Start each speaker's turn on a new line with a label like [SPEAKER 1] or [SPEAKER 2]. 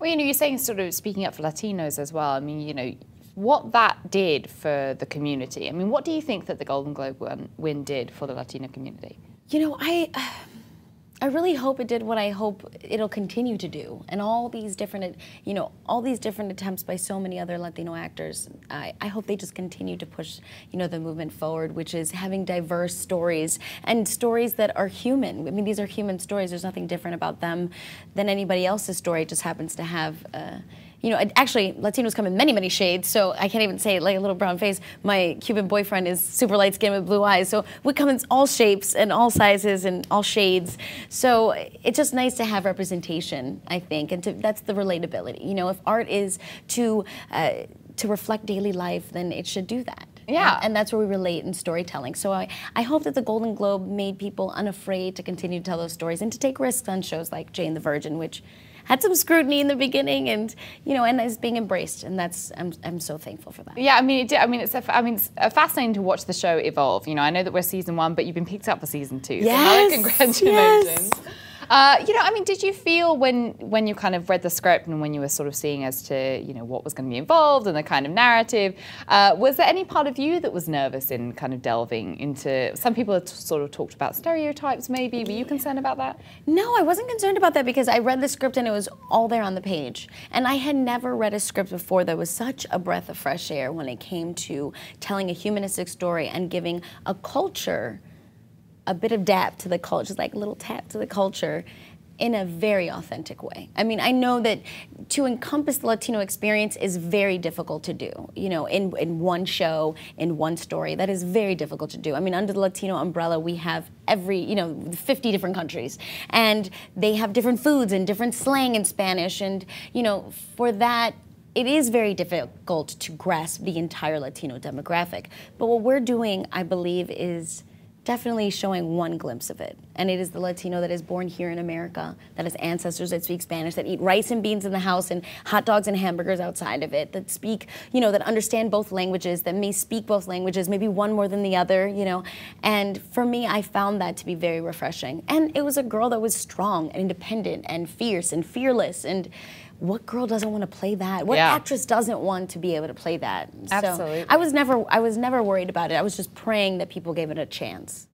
[SPEAKER 1] Well, you're saying sort of speaking up for Latinos as well. I mean, what that did for the community. I mean, what do you think that the Golden Globe win did for the Latino community?
[SPEAKER 2] I really hope it did what I hope it'll continue to do. And all these different, all these different attempts by so many other Latino actors, I hope they just continue to push, the movement forward, which is having diverse stories and stories that are human. I mean, these are human stories. There's nothing different about them than anybody else's story. It just happens to have, actually, Latinos come in many, many shades, so I can't even say like a little brown face. My Cuban boyfriend is super light skinned with blue eyes, so we come in all shapes and all sizes and all shades. So it's just nice to have representation, I think, and that's the relatability. If art is to reflect daily life, then it should do that.
[SPEAKER 1] Yeah.
[SPEAKER 2] And that's where we relate in storytelling. So I hope that the Golden Globe made people unafraid to continue to tell those stories and to take risks on shows like Jane the Virgin, which had some scrutiny in the beginning, and and is being embraced, and I'm so thankful for that.
[SPEAKER 1] Yeah, I mean, it did. I mean, it's fascinating to watch the show evolve. I know that we're season 1, but you've been picked up for season 2.
[SPEAKER 2] Yes,
[SPEAKER 1] so congratulations.
[SPEAKER 2] Yes.
[SPEAKER 1] I mean, did you feel when you kind of read the script and when you were sort of seeing as to what was going to be involved and the kind of narrative, was there any part of you that was nervous in kind of delving into? Some people have sort of talked about stereotypes. Maybe were you concerned about that?
[SPEAKER 2] No, I wasn't concerned about that because I read the script and it was all there on the page. And I had never read a script before that was such a breath of fresh air when it came to telling a humanistic story and giving a culture a bit of dap to the culture, just like a little tap to the culture in a very authentic way. I mean, I know that to encompass the Latino experience is very difficult to do, in one show, in one story. That is very difficult to do. I mean, under the Latino umbrella, we have 50 different countries, and they have different foods and different slang in Spanish, and, for that, it is very difficult to grasp the entire Latino demographic. But what we're doing, I believe, is definitely showing one glimpse of it. And it is the Latino that is born here in America, that has ancestors that speak Spanish, that eat rice and beans in the house and hot dogs and hamburgers outside of it, that speak, that understand both languages, that may speak both languages, maybe one more than the other, And for me, I found that to be very refreshing. And it was a girl that was strong and independent and fierce and fearless. And what girl doesn't want to play that? What actress doesn't want to be able to play that?
[SPEAKER 1] Absolutely.
[SPEAKER 2] So I was never worried about it. I was just praying that people gave it a chance.